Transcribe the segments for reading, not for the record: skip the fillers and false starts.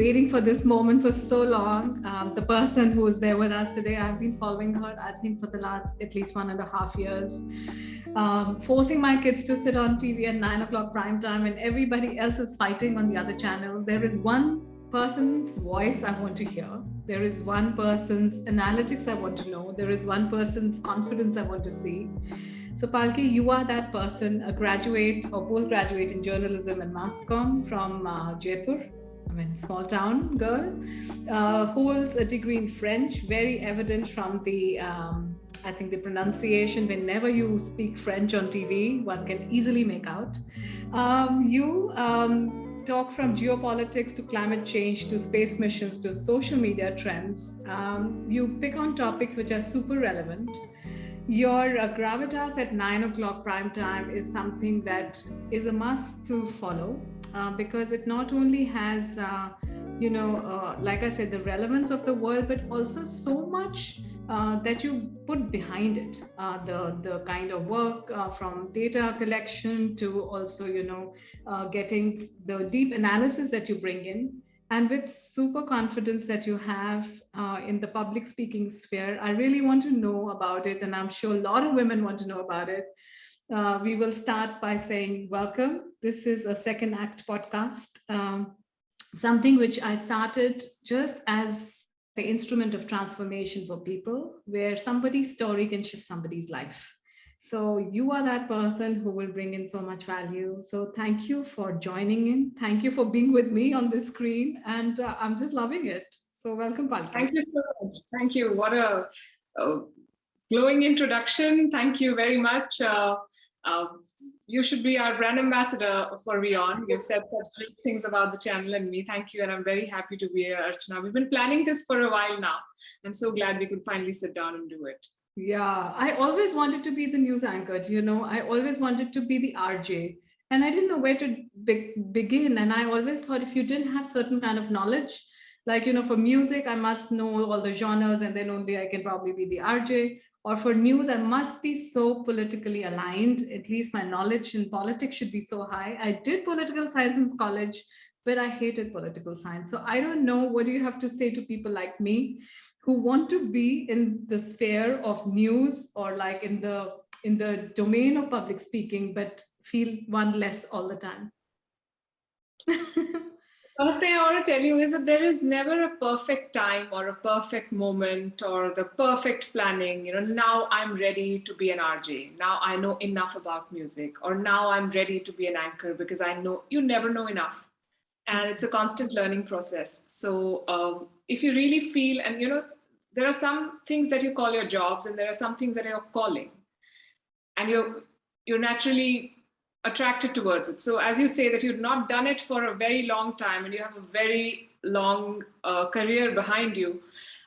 waiting for this moment for so long. The person who's there with us today, I've been following her, I think, for the last at least 1.5 years. Forcing my kids to sit on TV at 9 o'clock prime time and everybody else is fighting on the other channels. There is one person's voice I want to hear. There is one person's analytics I want to know. There is one person's confidence I want to see. So Palki, you are that person, a graduate or postgraduate in journalism and mass comm from Jaipur. I mean, small town girl, holds a degree in French, very evident from the, I think the pronunciation, whenever you speak French on TV, one can easily make out. You talk from geopolitics to climate change to space missions to social media trends. You pick on topics which are super relevant. Your Gravitas at 9 o'clock prime time is something that is a must to follow because it not only has, like I said, the relevance of the world, but also so much that you put behind it. The kind of work from data collection to also, getting the deep analysis that you bring in. And with super confidence that you have in the public speaking sphere, I really want to know about it. And I'm sure a lot of women want to know about it. We will start by saying, welcome. This is a SecondAct podcast, something which I started just as the instrument of transformation for people, where somebody's story can shift somebody's life. So you are that person who will bring in so much value. So thank you for joining in. Thank you for being with me on this screen. And I'm just loving it. So welcome, Palki. Thank you so much. Thank you. What a glowing introduction. Thank you very much. You should be our brand ambassador for WION. You've said such great things about the channel and me. Thank you. And I'm very happy to be here, Archana. We've been planning this for a while now. I'm so glad we could finally sit down and do it. Yeah, I always wanted to be the news anchor, I always wanted to be the RJ and I didn't know where to begin. And I always thought if you didn't have certain kind of knowledge, like, for music, I must know all the genres and then only I can probably be the RJ. Or for news, I must be so politically aligned. At least my knowledge in politics should be so high. I did political science in college, but I hated political science. So I don't know, what do you have to say to people like me who want to be in the sphere of news or like in the domain of public speaking, but feel one less all the time? First thing I want to tell you is that there is never a perfect time or a perfect moment or the perfect planning. Now I'm ready to be an RJ. Now I know enough about music, or now I'm ready to be an anchor, because I know you never know enough. And it's a constant learning process. So if you really feel, and there are some things that you call your jobs and there are some things that are your calling, and you're naturally attracted towards it. So as you say that you've not done it for a very long time and you have a very long career behind you,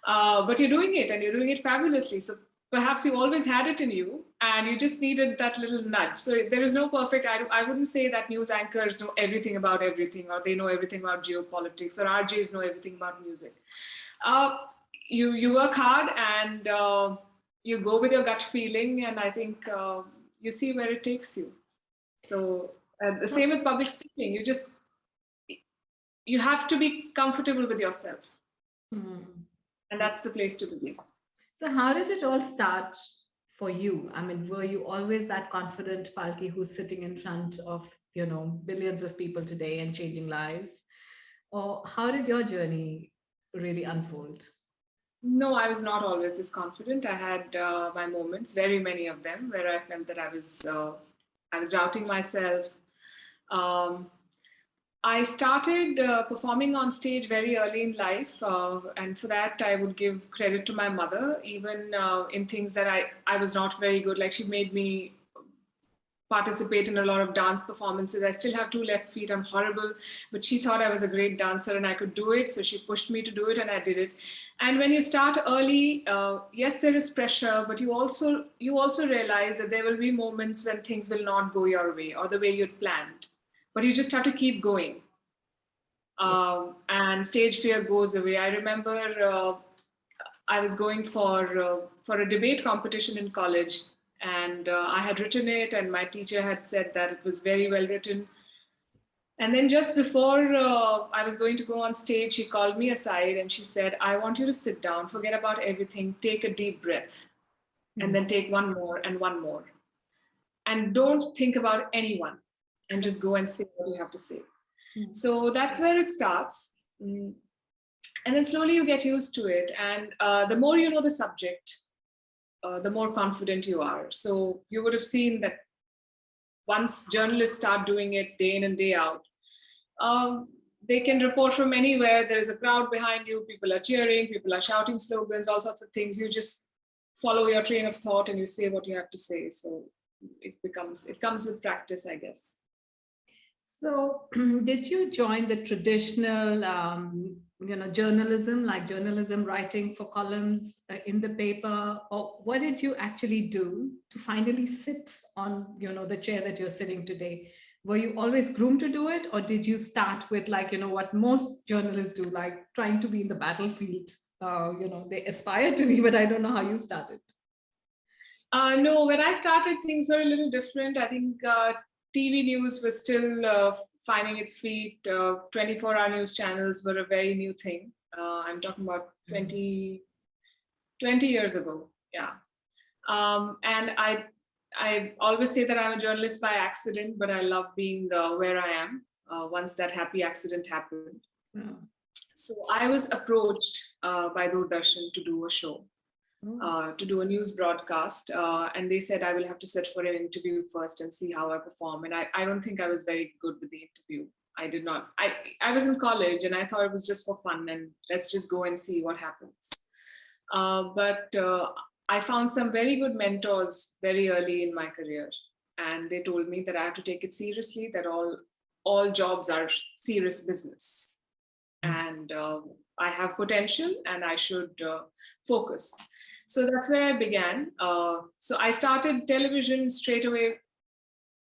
but you're doing it and you're doing it fabulously. So perhaps you always had it in you and you just needed that little nudge. So there is no perfect, I wouldn't say that news anchors know everything about everything, or they know everything about geopolitics, or RJs know everything about music. You work hard and you go with your gut feeling, and I think you see where it takes you. So the same with public speaking, you have to be comfortable with yourself. And that's the place to begin. So how did it all start for you? I mean, were you always that confident Palki who's sitting in front of, billions of people today and changing lives? Or how did your journey really unfold? No, I was not always this confident. I had my moments, very many of them, where I felt that I was doubting myself. I started performing on stage very early in life, and for that I would give credit to my mother, even in things that I was not very good. Like, she made me participate in a lot of dance performances. I still have 2 left feet, I'm horrible, but she thought I was a great dancer and I could do it, so she pushed me to do it and I did it. And when you start early, yes, there is pressure, but you also realize that there will be moments when things will not go your way or the way you'd planned, but you just have to keep going. And stage fear goes away. I remember I was going for a debate competition in college, and I had written it, and my teacher had said that it was very well written. And then just before I was going to go on stage, she called me aside and she said, I want you to sit down, forget about everything, take a deep breath, and then take one more and one more. And don't think about anyone, and just go and say what you have to say. So that's where it starts. And then slowly you get used to it. And the more you know the subject, the more confident you are. So you would have seen that once journalists start doing it day in and day out, they can report from anywhere. There is a crowd behind you, people are cheering, people are shouting slogans, all sorts of things. You just follow your train of thought and you say what you have to say. So it comes with practice, I guess. So did you join the traditional, journalism, like journalism writing for columns in the paper, or what did you actually do to finally sit on, the chair that you're sitting today? Were you always groomed to do it, or did you start with what most journalists do, like trying to be in the battlefield? They aspire to be, but I don't know how you started. No, when I started, things were a little different. I think TV news was still finding its feet. 24-hour news channels were a very new thing. I'm talking about 20 years ago. Yeah. And I always say that I'm a journalist by accident, but I love being where I am once that happy accident happened. So I was approached by Doordarshan to do a show. To do a news broadcast, and they said I will have to sit for an interview first and see how I perform. And I don't think I was very good with the interview. I did not. I was in college and I thought it was just for fun and let's just go and see what happens. But I found some very good mentors very early in my career, and they told me that I have to take it seriously, that all jobs are serious business, and I have potential and I should focus. So that's where I began. So I started television straight away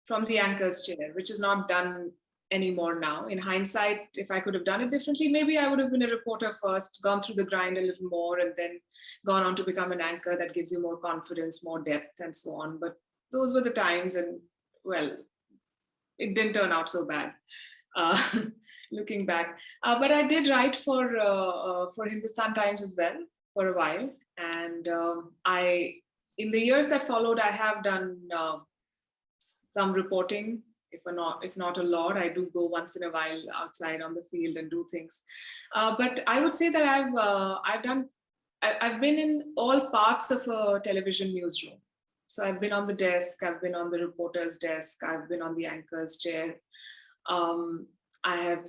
from the anchor's chair, which is not done anymore now. In hindsight, if I could have done it differently, maybe I would have been a reporter first, gone through the grind a little more, and then gone on to become an anchor. That gives you more confidence, more depth, and so on. But those were the times, and well, it didn't turn out so bad. Looking back, but I did write for Hindustan Times as well for a while, and in the years that followed, I have done some reporting. If not a lot, I do go once in a while outside on the field and do things. But I would say that I've been in all parts of a television newsroom. So I've been on the desk, I've been on the reporter's desk, I've been on the anchor's chair. I have,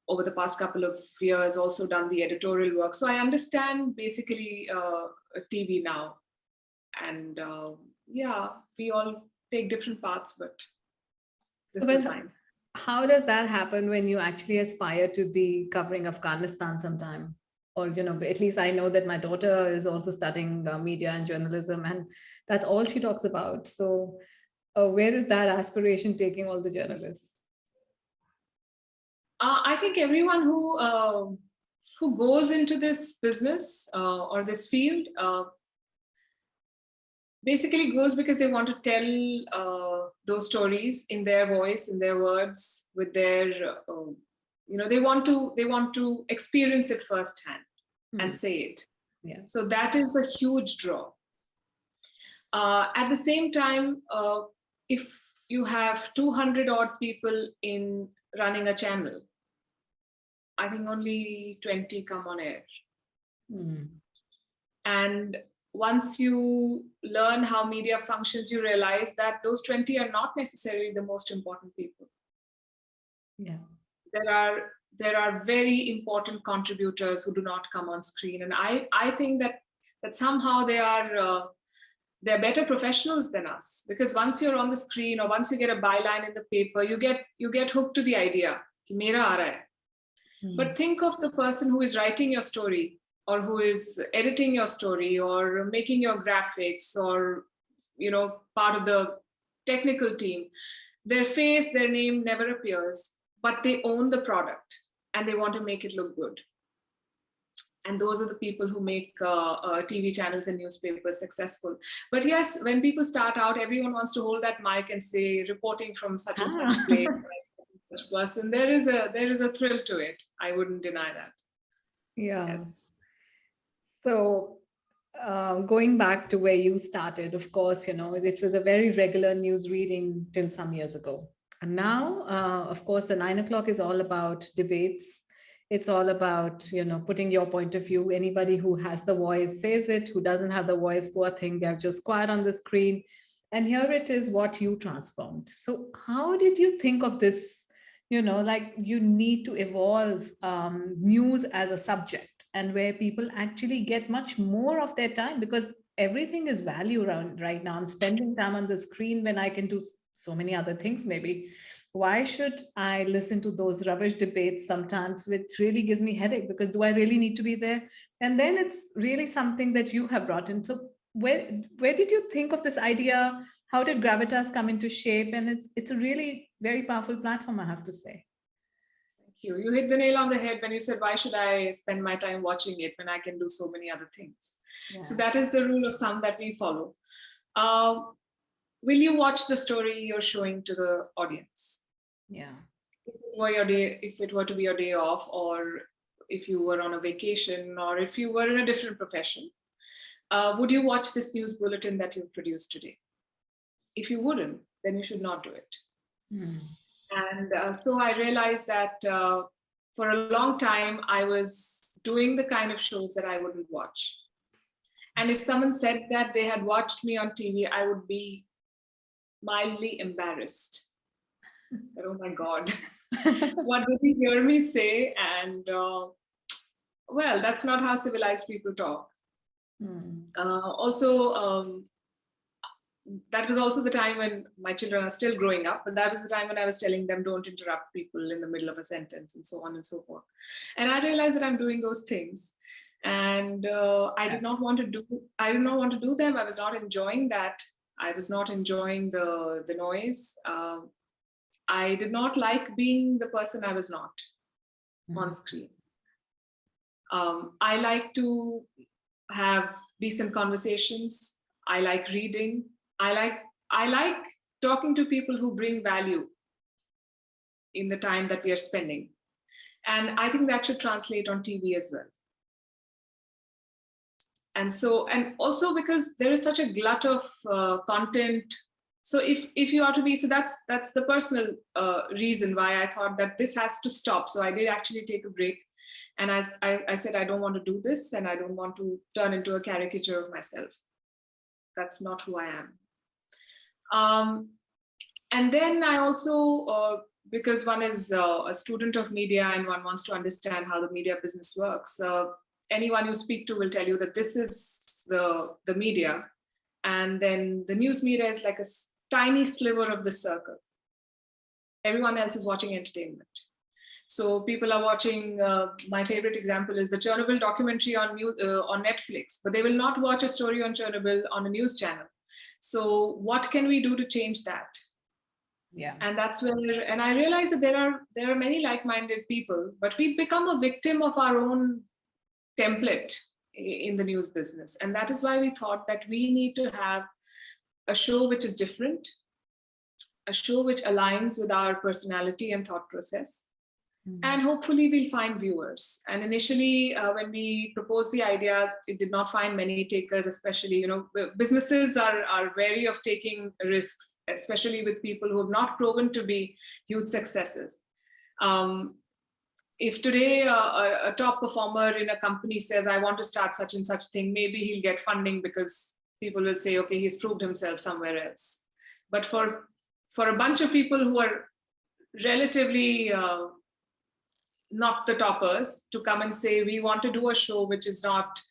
over the past couple of years, also done the editorial work. So I understand basically TV now. And yeah, we all take different paths, but this is fine. How does that happen when you actually aspire to be covering Afghanistan sometime? Or, at least I know that my daughter is also studying media and journalism, and that's all she talks about. So where is that aspiration taking all the journalists? I think everyone who goes into this business or this field basically goes because they want to tell those stories in their voice, in their words, with their, they want to experience it firsthand and say it. Yeah. So that is a huge draw. At the same time, if you have 200 odd people in running a channel, I think only 20 come on air. And once you learn how media functions, you realize that those 20 are not necessarily the most important people. Yeah. There are very important contributors who do not come on screen. And I think that somehow they're better professionals than us, because once you're on the screen or once you get a byline in the paper, you get hooked to the idea, ki mera aa raha hai. But think of the person who is writing your story, or who is editing your story, or making your graphics, or part of the technical team. Their face, their name never appears, but they own the product and they want to make it look good. And those are the people who make TV channels and newspapers successful. But yes, when people start out, everyone wants to hold that mic and say, reporting from such and such place. such person, there is a thrill to it. I wouldn't deny that. Yeah. Yes. So going back to where you started, of course, it was a very regular news reading till some years ago. And now, of course, the 9 o'clock is all about debates. It's all about, putting your point of view. Anybody who has the voice says it, who doesn't have the voice, poor thing, they're just quiet on the screen. And here it is what you transformed. So how did you think of this? Like you need to evolve news as a subject, and where people actually get much more of their time, because everything is value around right now. I'm spending time on the screen when I can do so many other things. Maybe why should I listen to those rubbish debates sometimes, which really gives me headache, because do I really need to be there? And then it's really something that you have brought in. So where did you think of this idea? How did Gravitas come into shape? And it's a really very powerful platform, I have to say. Thank you. You hit the nail on the head when you said, why should I spend my time watching it when I can do so many other things? Yeah. So that is the rule of thumb that we follow. Will you watch the story you're showing to the audience? Yeah. If it were to be your day off, or if you were on a vacation, or if you were in a different profession, would you watch this news bulletin that you've produced today? If you wouldn't, then you should not do it. And so I realized that for a long time, I was doing the kind of shows that I wouldn't watch. And if someone said that they had watched me on TV, I would be mildly embarrassed. But, oh my God, what did he hear me say? And well, that's not how civilized people talk. Also, that was also the time when my children are still growing up, but that was the time when I was telling them, don't interrupt people in the middle of a sentence, and so on and so forth. And I realized that I'm doing those things, and I did not want to do them. I was not enjoying that. I was not enjoying the noise. I did not like being the person I was not on screen. I like to have decent conversations. I like reading. I like talking to people who bring value in the time that we are spending. And I think that should translate on TV as well. And also because there is such a glut of content. So if you are to be, so that's the personal reason why I thought that this has to stop. So I did actually take a break. And I said, I don't want to do this, and I don't want to turn into a caricature of myself. That's not who I am. And then I also, because one is a student of media and one wants to understand how the media business works, anyone you speak to will tell you that this is the media. And then the news media is like a tiny sliver of the circle. Everyone else is watching entertainment. So people are watching, my favorite example is the Chernobyl documentary on Netflix, but they will not watch a story on Chernobyl on a news channel. So what can we do to change that? Yeah. And that's where, and I realize that there are many like-minded people, but we become a victim of our own template in the news business. And that is why we thought that we need to have a show which is different, a show which aligns with our personality and thought process. And hopefully we'll find viewers. And initially, when we proposed the idea, it did not find many takers, especially, businesses are wary of taking risks, especially with people who have not proven to be huge successes. If today a top performer in a company says, I want to start such and such thing, maybe he'll get funding because people will say, okay, he's proved himself somewhere else. But for a bunch of people who are relatively not the toppers to come and say, we want to do a show which is not,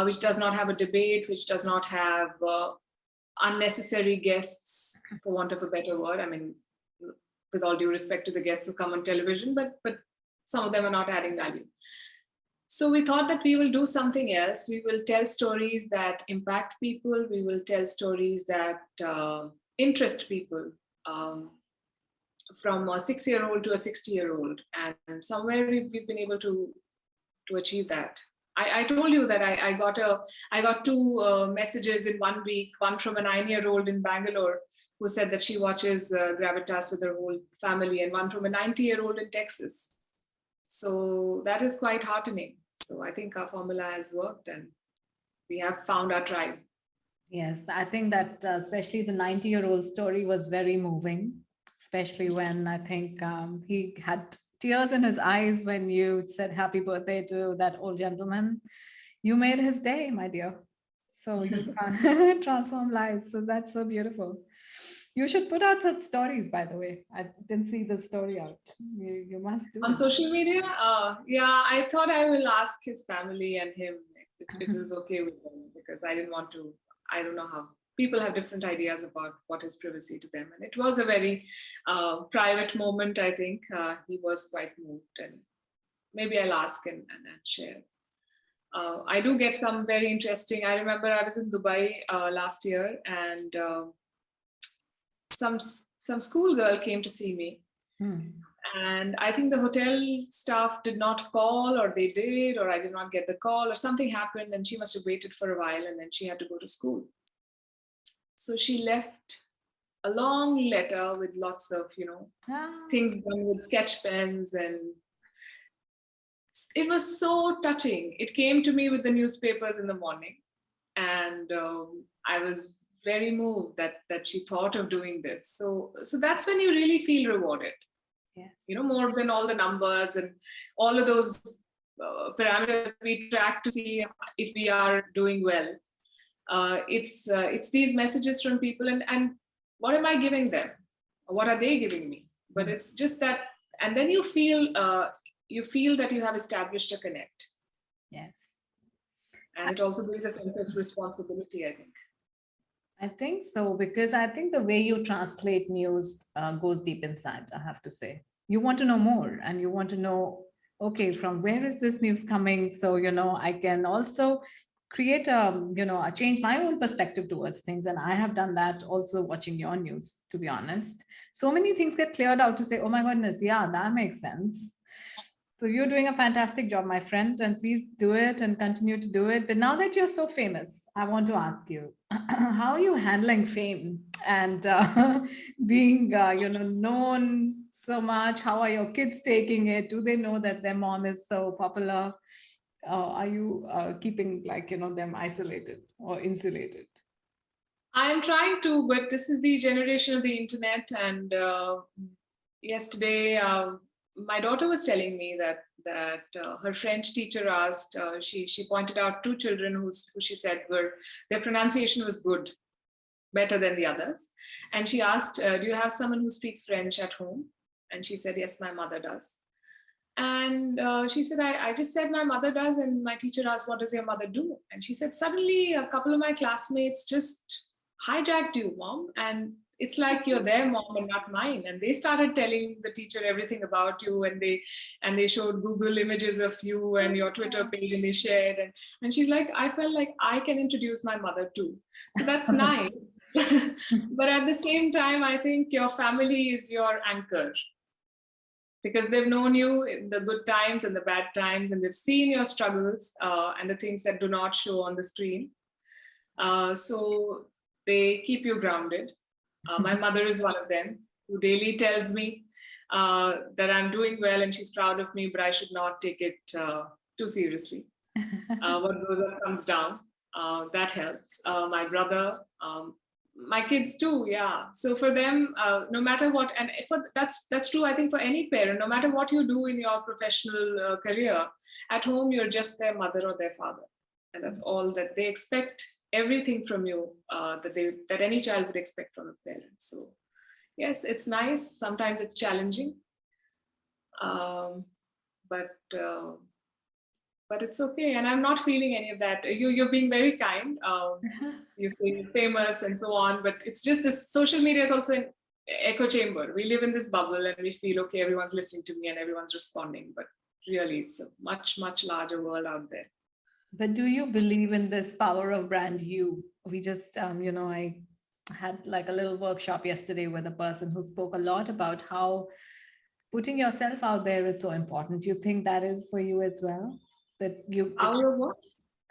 which does not have a debate, which does not have unnecessary guests, for want of a better word. I mean, with all due respect to the guests who come on television, but some of them are not adding value. So we thought that we will do something else. We will tell stories that impact people. We will tell stories that interest people. From a 6-year-old to a 60-year-old, and somewhere we've been able to achieve that. I told you that I got two messages in 1 week, one from a 9-year-old in Bangalore who said that she watches Gravitas with her whole family, and one from a 90-year-old in Texas. So that is quite heartening. So I think our formula has worked and we have found our tribe. Yes, I think that especially the 90-year-old story was very moving, especially when I think he had tears in his eyes when you said happy birthday to that old gentleman. You made his day, my dear. So you can transform lives. So that's so beautiful. You should put out such stories, by the way. I didn't see the story out. You must do On it. social media? Yeah, I thought I will ask his family and him if it was okay with them, because I didn't want to, I don't know how, people have different ideas about what is privacy to them. And it was a very private moment, I think. He was quite moved, and maybe I'll ask and share. I do get some very interesting, I remember I was in Dubai last year, and some schoolgirl came to see me. And I think the hotel staff did not call, or they did, or I did not get the call, or something happened, and she must have waited for a while, and then she had to go to school. So she left a long letter with lots of, things done with sketch pens, and it was so touching. It came to me with the newspapers in the morning, and I was very moved that she thought of doing this. So that's when you really feel rewarded. Yes. More than all the numbers and all of those parameters we track to see if we are doing well. It's these messages from people, and what am I giving them? What are they giving me? But it's just that, and then you feel that you have established a connect. Yes. And it also brings a sense of responsibility, I think. I think so, because I think the way you translate news goes deep inside, I have to say. You want to know more, and you want to know, okay, from where is this news coming? So, I can also create a change my own perspective towards things. And I have done that also watching your news, to be honest. So many things get cleared out to say, oh my goodness, yeah, that makes sense. So you're doing a fantastic job, my friend, and please do it and continue to do it. But now that you're so famous, I want to ask you, how are you handling fame and being, known so much? How are your kids taking it? Do they know that their mom is so popular? Are you keeping them isolated or insulated? I'm trying to, but this is the generation of the internet. And yesterday, my daughter was telling me that her French teacher asked, she pointed out two children who she said their pronunciation was good, better than the others. And she asked, do you have someone who speaks French at home? And she said, yes, my mother does. And she said, I just said my mother does. And my teacher asked, what does your mother do? And she said, suddenly a couple of my classmates just hijacked you, mom. And it's like you're their mom and not mine. And they started telling the teacher everything about you. And they showed Google images of you and your Twitter page, and they shared. And she's like, I felt like I can introduce my mother too. So that's nice. But at the same time, I think your family is your anchor, because they've known you in the good times and the bad times, and they've seen your struggles and the things that do not show on the screen. So they keep you grounded. My mother is one of them, who daily tells me that I'm doing well and she's proud of me, but I should not take it too seriously. What goes up comes down. That helps. My brother, my kids too, yeah. So for them, no matter what, and that's true, I think, for any parent, no matter what you do in your professional career, at home you're just their mother or their father, and that's all that they expect. Everything from you that any child would expect from a parent. So yes, it's nice. Sometimes it's challenging, but it's okay. And I'm not feeling any of that. You're being very kind. You say famous and so on, but it's just this social media is also an echo chamber. We live in this bubble and we feel, okay, everyone's listening to me and everyone's responding, but really it's a much, much larger world out there. But do you believe in this power of brand you? We just, I had like a little workshop yesterday with a person who spoke a lot about how putting yourself out there is so important. Do you think that is for you as well? That you Power of what?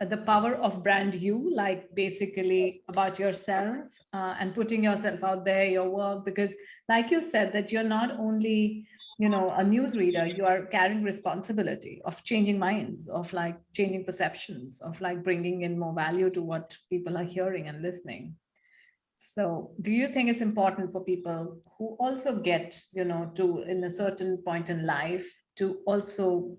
the power of brand you, like basically about yourself and putting yourself out there, your work, because like you said, that you're not only, a newsreader, you are carrying responsibility of changing minds, of like changing perceptions, of like bringing in more value to what people are hearing and listening. So do you think it's important for people who also get, to in a certain point in life to also,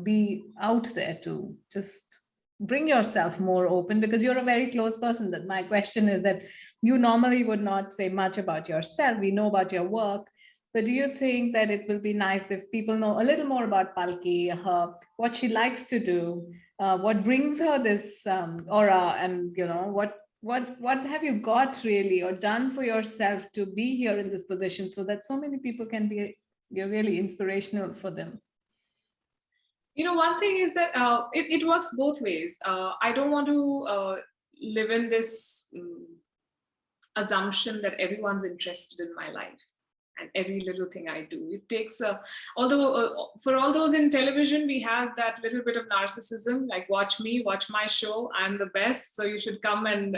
be out there to just bring yourself more open, because you're a very close person? That my question is that you normally would not say much about yourself. We know about your work, but do you think that it will be nice if people know a little more about Palki, her, what she likes to do, what brings her this aura, and what have you got really or done for yourself to be here in this position, so that so many people can be really inspirational for them? One thing is that it works both ways. I don't want to live in this assumption that everyone's interested in my life and every little thing I do. It takes, although for all those in television, we have that little bit of narcissism, like watch me, watch my show, I'm the best, so you should come and,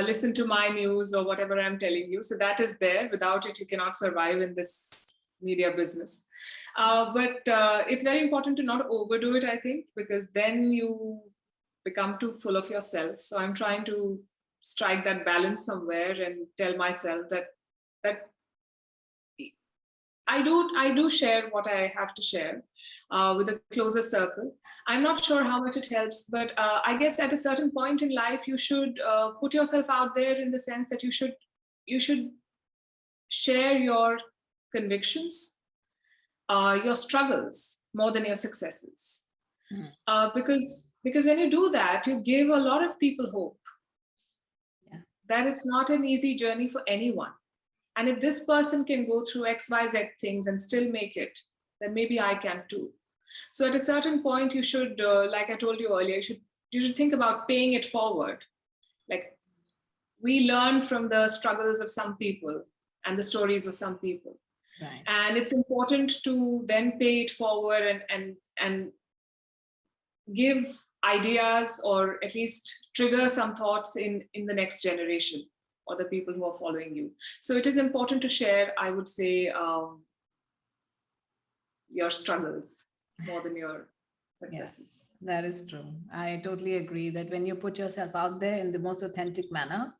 listen to my news or whatever I'm telling you. So that is there. Without it, you cannot survive in this media business. But it's very important to not overdo it, I think, because then you become too full of yourself. So I'm trying to strike that balance somewhere and tell myself that I do share what I have to share with a closer circle. I'm not sure how much it helps, but I guess at a certain point in life, you should put yourself out there in the sense that you should share your convictions, your struggles more than your successes. Because when you do that, you give a lot of people hope that it's not an easy journey for anyone. And if this person can go through XYZ things and still make it, then maybe I can too. So at a certain point, you should, like I told you earlier, you should think about paying it forward. Like, we learn from the struggles of some people and the stories of some people. Right. And it's important to then pay it forward and give ideas, or at least trigger some thoughts in the next generation or the people who are following you. So it is important to share, I would say, your struggles more than your successes. Yes, that is true. I totally agree that when you put yourself out there in the most authentic manner,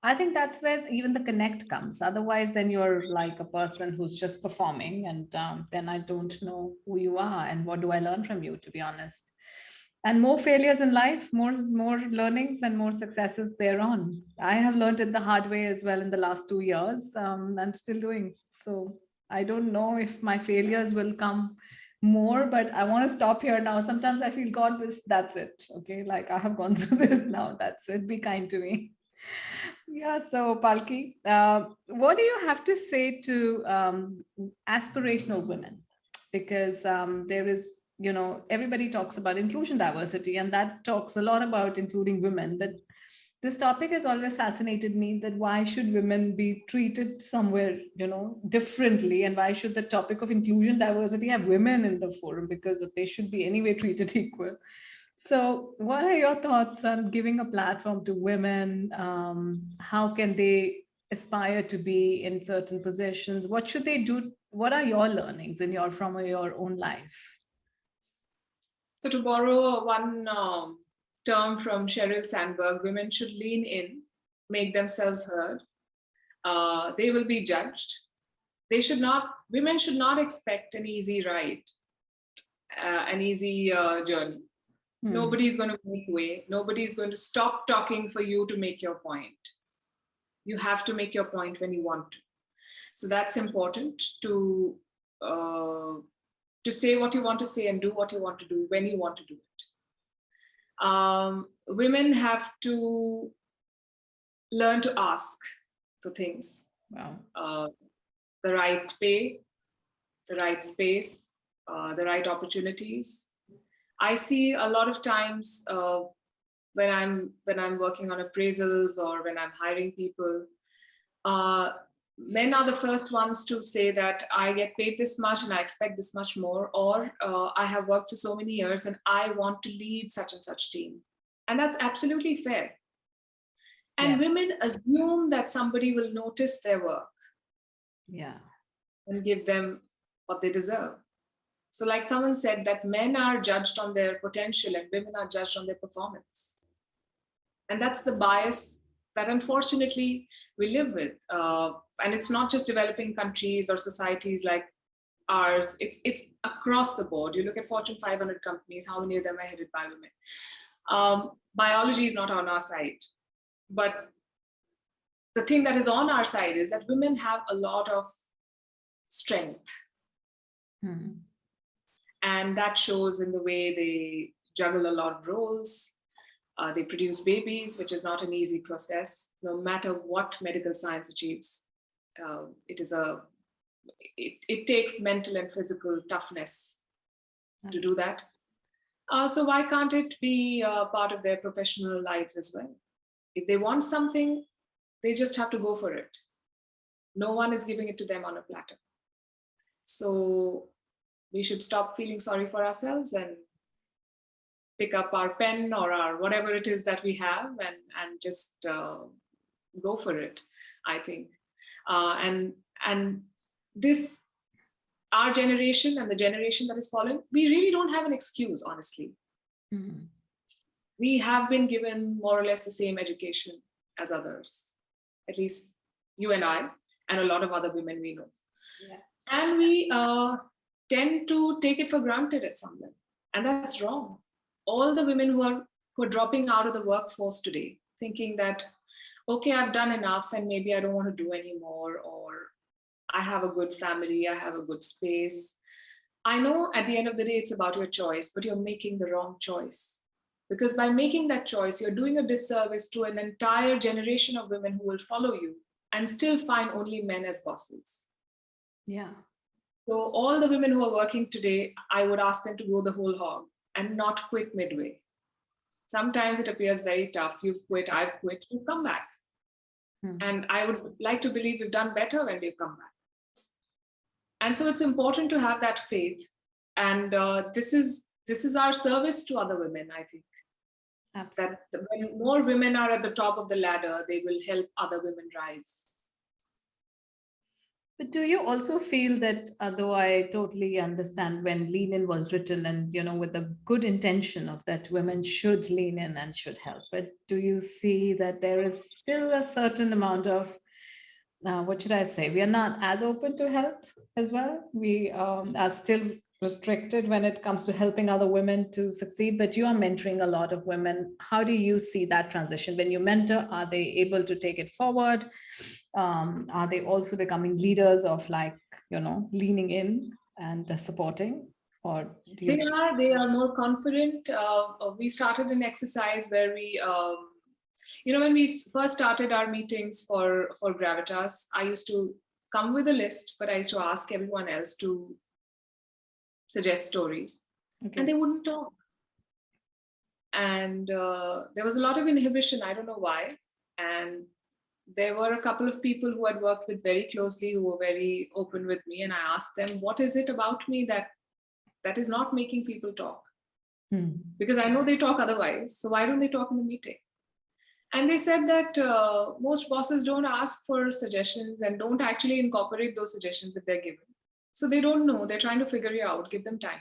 I think that's where even the connect comes. Otherwise, then you're like a person who's just performing, and then I don't know who you are and what do I learn from you, to be honest. And more failures in life, more learnings and more successes thereon. I have learned it the hard way as well in the last 2 years, and still doing. So I don't know if my failures will come more, but I want to stop here now. Sometimes I feel, God, that's it. Okay, like I have gone through this now. That's it. Be kind to me. Yeah. So Palki, what do you have to say to aspirational women? Because there is, everybody talks about inclusion, diversity, and that talks a lot about including women. But this topic has always fascinated me, that why should women be treated somewhere, differently? And why should the topic of inclusion, diversity have women in the forum? Because they should be anyway treated equal. So what are your thoughts on giving a platform to women? How can they aspire to be in certain positions? What should they do? What are your learnings from your own life? So to borrow one term from Sheryl Sandberg, women should lean in, make themselves heard. They will be judged. Women should not expect an easy ride, an easy journey. Nobody's going to make way. Nobody's going to stop talking for you to make your point. You have to make your point when you want to. So that's important, to say what you want to say and do what you want to do when you want to do it. Women have to learn to ask for things. Wow. The right pay, the right space, the right opportunities. I see a lot of times when I'm working on appraisals or when I'm hiring people, men are the first ones to say that I get paid this much and I expect this much more, or I have worked for so many years and I want to lead such and such team. And that's absolutely fair. And women assume that somebody will notice their work and give them what they deserve. So like someone said, that men are judged on their potential and women are judged on their performance. And that's the bias that unfortunately we live with. And it's not just developing countries or societies like ours, it's across the board. You look at Fortune 500 companies, how many of them are headed by women? Biology is not on our side. But the thing that is on our side is that women have a lot of strength. And that shows in the way they juggle a lot of roles. They produce babies, which is not an easy process, no matter what medical science achieves. It takes mental and physical toughness to do that. So why can't it be part of their professional lives as well? If they want something, they just have to go for it. No one is giving it to them on a platter. So we should stop feeling sorry for ourselves and pick up our pen or our whatever it is that we have and just go for it, I think. And this, our generation and the generation that is following, we really don't have an excuse, honestly. We have been given more or less the same education as others, at least you and I, and a lot of other women we know. And we tend to take it for granted at some level, and that's wrong. All the women who are dropping out of the workforce today, thinking that, okay, I've done enough and maybe I don't want to do anymore, or I have a good family, I have a good space. I know at the end of the day, it's about your choice, but you're making the wrong choice. Because by making that choice, you're doing a disservice to an entire generation of women who will follow you and still find only men as bosses. So all the women who are working today, I would ask them to go the whole hog and not quit midway. Sometimes it appears very tough. You've quit, I've quit, you come back. And I would like to believe we've done better when we've come back. And so it's important to have that faith. And this is our service to other women, I think. Absolutely. That when more women are at the top of the ladder, they will help other women rise. But do you also feel that, though I totally understand when Lean In was written and, with the good intention of that women should lean in and should help, but do you see that there is still a certain amount of, what should I say? We are not as open to help as well. We are still restricted when it comes to helping other women to succeed, but you are mentoring a lot of women. How do you see that transition? When you mentor, are they able to take it forward? Are they also becoming leaders of leaning in and supporting? Or they are more confident. We started an exercise where we, when we first started our meetings for Gravitas, I used to come with a list, but I used to ask everyone else to suggest stories, and they wouldn't talk. And there was a lot of inhibition. I don't know why. And there were a couple of people who had worked with very closely who were very open with me. And I asked them, what is it about me that is not making people talk? Because I know they talk otherwise. So why don't they talk in the meeting? And they said that most bosses don't ask for suggestions and don't actually incorporate those suggestions if they're given. So they don't know. They're trying to figure it out. Give them time.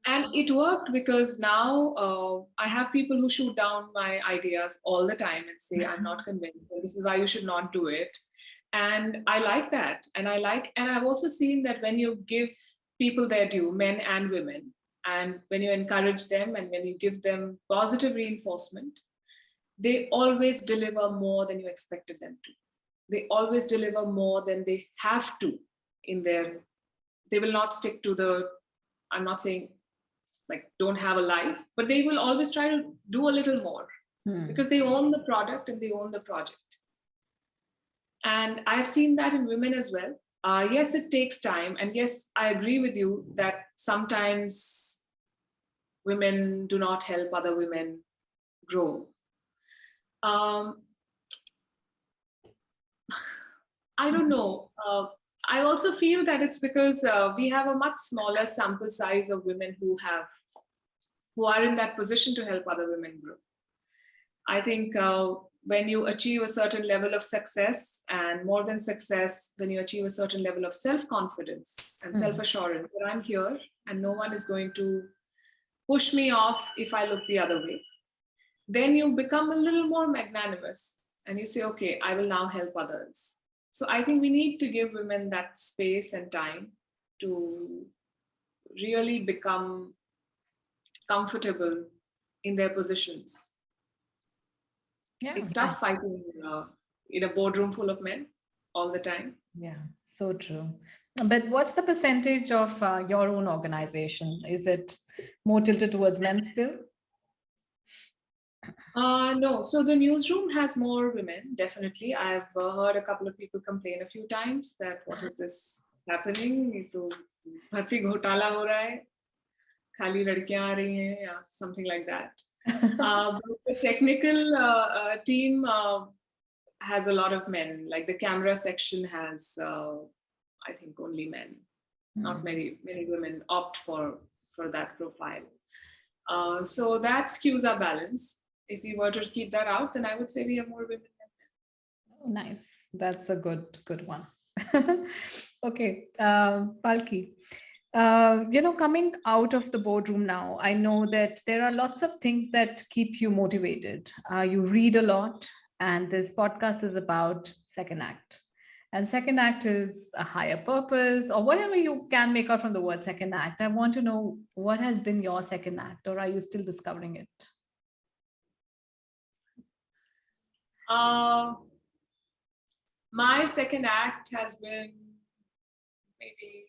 And it worked because now I have people who shoot down my ideas all the time and say, I'm not convinced. And this is why you should not do it. And I like that. And I've also seen that when you give people their due, men and women, and when you encourage them and when you give them positive reinforcement, they always deliver more than you expected them to. They always deliver more than they have to they will not stick to I'm not saying don't have a life, but they will always try to do a little more because they own the product and they own the project. And I've seen that in women as well. Yes, it takes time. And yes, I agree with you that sometimes women do not help other women grow. I don't know. I also feel that it's because we have a much smaller sample size of women who are in that position to help other women grow. I think when you achieve a certain level of success, and more than success, when you achieve a certain level of self-confidence and self-assurance that I'm here and no one is going to push me off if I look the other way, then you become a little more magnanimous and you say, okay, I will now help others. So I think we need to give women that space and time to really become comfortable in their positions. Yeah, It's tough fighting in a boardroom full of men all the time. yeah, so true. But what's the percentage of your own organization? Is it more tilted towards men still? No, so the newsroom has more women, definitely. I've heard a couple of people complain a few times that what is this happening? ये तो भर्ती घोटाला हो रहा है, खाली लड़कियां आ रही हैं, या something like that. But the technical team has a lot of men. Like the camera section has, I think, only men. Not many women opt for that profile. So that skews our balance. If we were to keep that out, then I would say we have more women than men. Oh, nice. That's a good one. Okay, Palki. Coming out of the boardroom now, I know that there are lots of things that keep you motivated. You read a lot, and this podcast is about second act. And second act is a higher purpose, or whatever you can make out from the word second act. I want to know, what has been your second act, or are you still discovering it? My second act has been, maybe,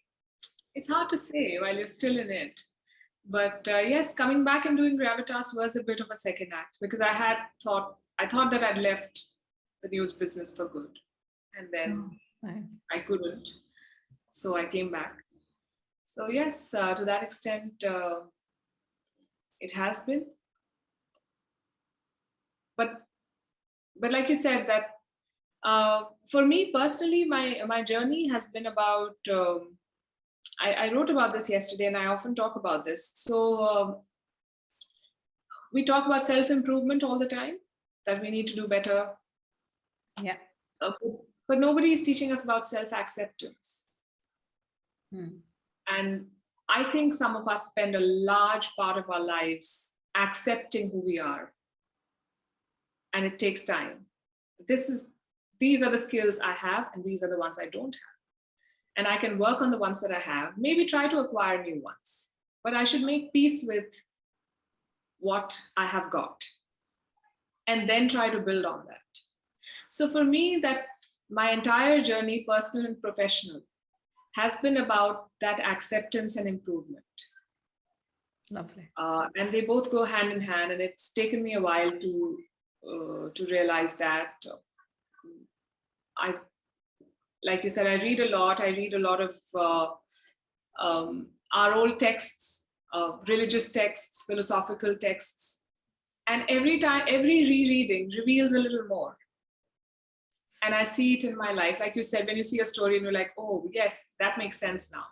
it's hard to say while you're still in it. But yes, coming back and doing Gravitas was a bit of a second act, because I thought that I'd left the news business for good. And then I couldn't. So I came back. So yes, to that extent, it has been. But like you said, that for me personally, my journey has been about, I wrote about this yesterday, and I often talk about this. So we talk about self-improvement all the time, that we need to do better. Yeah. But nobody is teaching us about self-acceptance. And I think some of us spend a large part of our lives accepting who we are. And it takes time. These are the skills I have, and these are the ones I don't have. And I can work on the ones that I have, maybe try to acquire new ones, but I should make peace with what I have got and then try to build on that. So for me, that my entire journey, personal and professional, has been about that acceptance and improvement. Lovely. And they both go hand in hand, and it's taken me a while to realize that. Like you said, I read a lot. I read a lot of our old texts, religious texts, philosophical texts. And every rereading reveals a little more. And I see it in my life. Like you said, when you see a story and you're like, oh, yes, that makes sense now.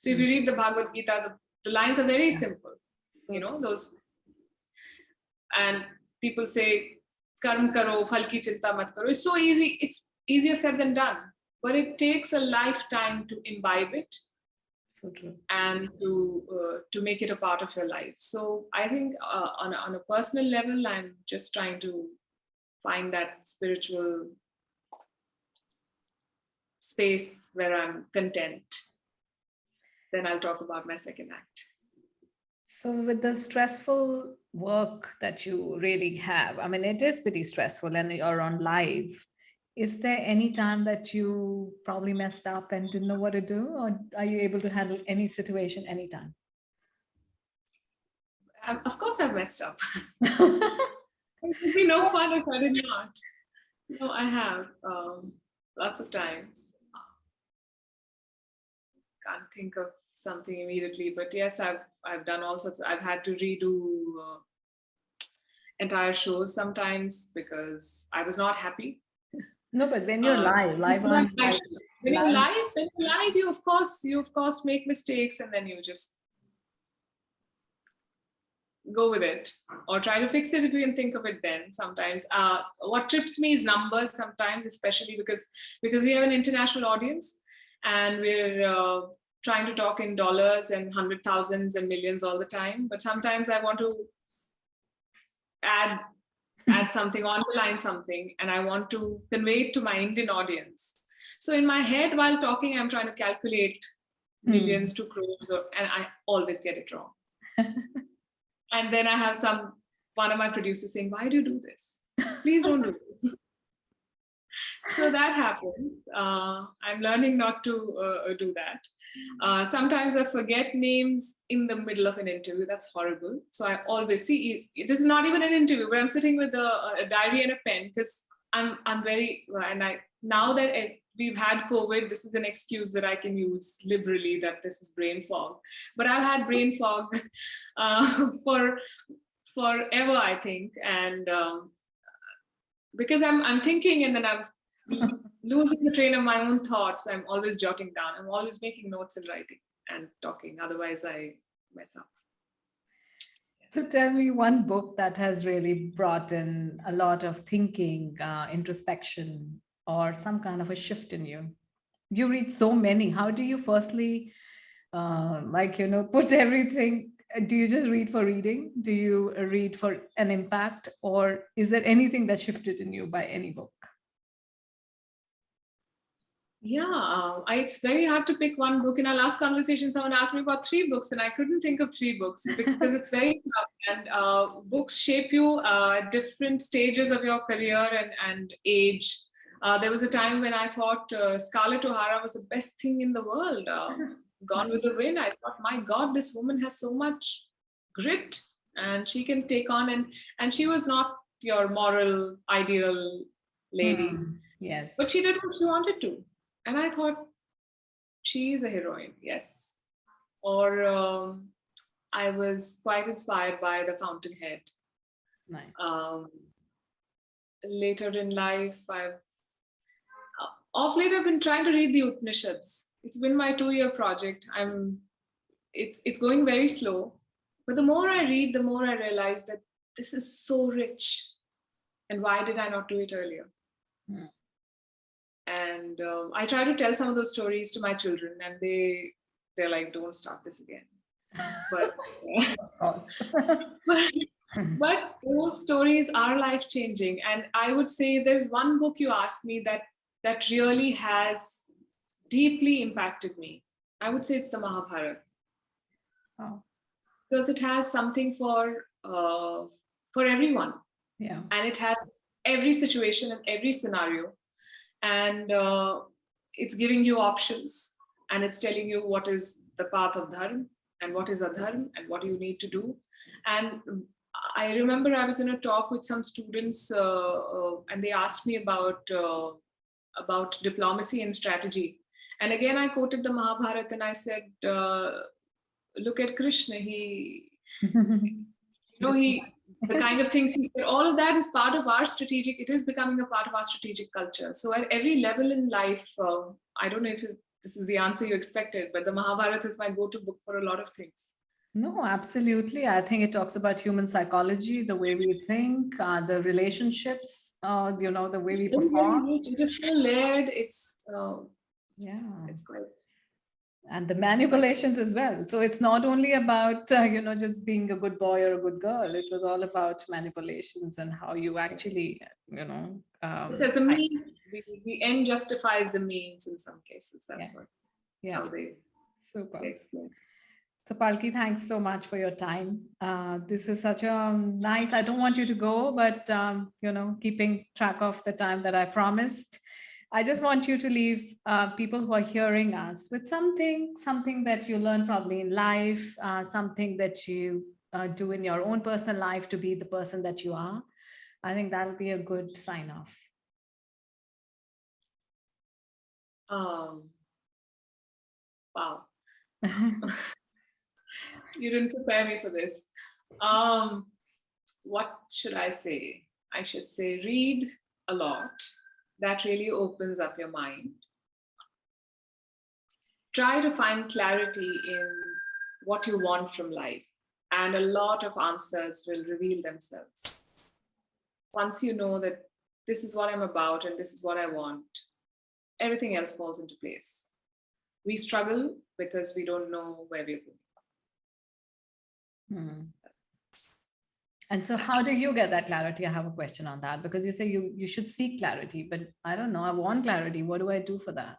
So if you read the Bhagavad Gita, the lines are very simple. So those. And people say, karm karo, phal ki chinta mat karo. It's so easy. It's easier said than done. But it takes a lifetime to imbibe it. So true. And to make it a part of your life. So I think on a personal level, I'm just trying to find that spiritual space where I'm content. Then I'll talk about my second act. So with the stressful work that you really have, I mean, it is pretty stressful, and you're on live. Is there any time that you probably messed up and didn't know what to do, or are you able to handle any situation anytime? Of course I've messed up. It would be no fun if I did not. No, I have lots of times. Can't think of something immediately, but yes, I've done all sorts. I've had to redo entire shows sometimes because I was not happy. No, but when you're live When on like you're live. live, you of course make mistakes, and then you just go with it or try to fix it if you can think of it. Then sometimes what trips me is numbers sometimes, especially because we have an international audience and we're trying to talk in dollars and 100,000s and millions all the time. But sometimes I want to add something, underline something, and I want to convey it to my Indian audience. So in my head while talking, I'm trying to calculate millions to crores, and I always get it wrong. And then I have one of my producers saying, "Why do you do this? Please don't do this." So that happens. I'm learning not to do that. Sometimes I forget names in the middle of an interview. That's horrible. So I always see, this is not even an interview, but I'm sitting with a diary and a pen because I'm very, and now that we've had COVID, this is an excuse that I can use liberally, that this is brain fog. But I've had brain fog for forever, I think. And because I'm thinking and then I'm losing the train of my own thoughts, I'm always jotting down. I'm always making notes and writing and talking. Otherwise, I mess up. So tell me one book that has really brought in a lot of thinking, introspection, or some kind of a shift in you. You read so many. How do you firstly, put everything? Do you just read for reading? Do you read for an impact? Or is there anything that shifted in you by any book? Yeah, it's very hard to pick one book. In our last conversation, someone asked me about 3 books, and I couldn't think of 3 books because it's very tough. And books shape you at different stages of your career and age. There was a time when I thought Scarlett O'Hara was the best thing in the world. Gone with the Wind, I thought, my God, this woman has so much grit, and she can take on. And she was not your moral ideal lady. Yes. But she did what she wanted to. And I thought, she is a heroine, yes. Or I was quite inspired by The Fountainhead. Nice. Later in life, of late I've been trying to read the Upanishads. It's been my 2-year project. It's going very slow. But the more I read, the more I realize that this is so rich. And why did I not do it earlier? And I try to tell some of those stories to my children, and they're like, "Don't start this again." But of course. but those stories are life-changing. And I would say there's one book you asked me that really has deeply impacted me. I would say it's the Mahabharata. Oh. Because it has something for everyone. Yeah. And it has every situation and every scenario. And it's giving you options, and it's telling you what is the path of dharma and what is adharma and what you need to do. And I remember I was in a talk with some students and they asked me about diplomacy and strategy. And again, I quoted the Mahabharata and I said, look at Krishna. The kind of things he said, all of that is part of our strategic, it is becoming a part of our strategic culture. So at every level in life, I don't know if this is the answer you expected, but the Mahabharata is my go-to book for a lot of things. No, absolutely. I think it talks about human psychology, the way we think, the relationships, the way we perform. It is so layered. It's quite. And the manipulations as well. So it's not only about, just being a good boy or a good girl. It was all about manipulations and how you actually, It's as a means, the end justifies the means in some cases. That's how they explain. So Palki, thanks so much for your time. This is such a nice, I don't want you to go, but, keeping track of the time that I promised. I just want you to leave people who are hearing us with something that you learn probably in life, something that you do in your own personal life to be the person that you are. I think that'll be a good sign off. Wow. You didn't prepare me for this. What should I say? I should say read a lot. that really opens up your mind. Try to find clarity in what you want from life, and a lot of answers will reveal themselves. Once you know that this is what I'm about and this is what I want, everything else falls into place. We struggle because we don't know where we're going. And so how do you get that clarity? I have a question on that, because you say you should seek clarity, but I don't know, I want clarity. What do I do for that?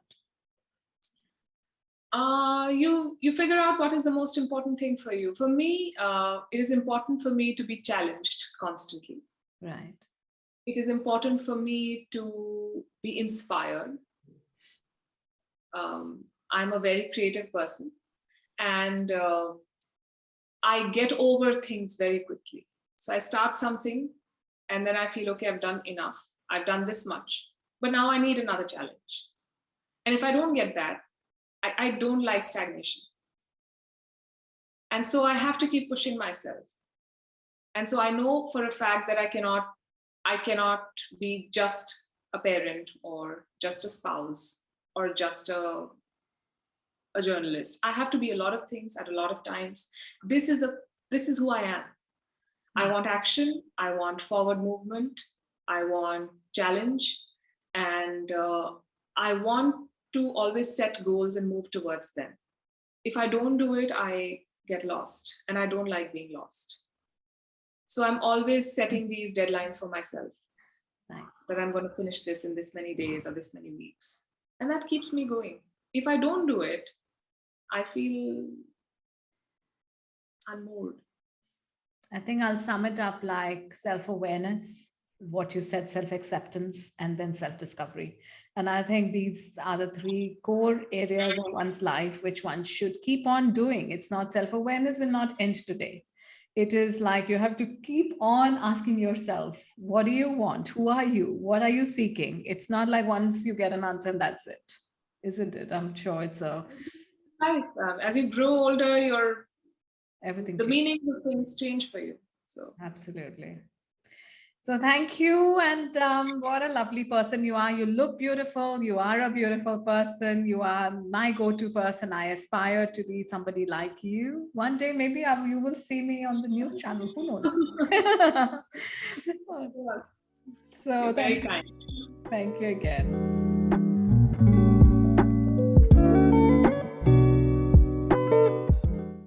You figure out what is the most important thing for you. For me, it is important for me to be challenged constantly. Right. It is important for me to be inspired. I'm a very creative person, and I get over things very quickly. So I start something and then I feel, okay, I've done enough. I've done this much, but now I need another challenge. And if I don't get that, I don't like stagnation. And so I have to keep pushing myself. And so I know for a fact that I cannot be just a parent or just a spouse or just a journalist. I have to be a lot of things at a lot of times. This is who I am. I want action. I want forward movement. I want challenge. And I want to always set goals and move towards them. If I don't do it, I get lost, and I don't like being lost. So I'm always setting these deadlines for myself. Nice. That I'm going to finish this in this many days or this many weeks. And that keeps me going. If I don't do it, I feel unmoved. I think I'll sum it up like self-awareness, what you said, self-acceptance, and then self-discovery. And I think these are the three core areas of one's life which one should keep on doing. It's not, self-awareness will not end today. It is like you have to keep on asking yourself, what do you want? Who are you? What are you seeking? It's not like once you get an answer and that's it, isn't it? I'm sure it's a... Right. As you grow older, everything the changes. meaning of things change for you. So absolutely. So thank you. And what a lovely person you are. You look beautiful. You are a beautiful person. You are my go-to person. I aspire to be somebody like you. One day, maybe you will see me on the news channel. Who knows? So thank you. Thank you again.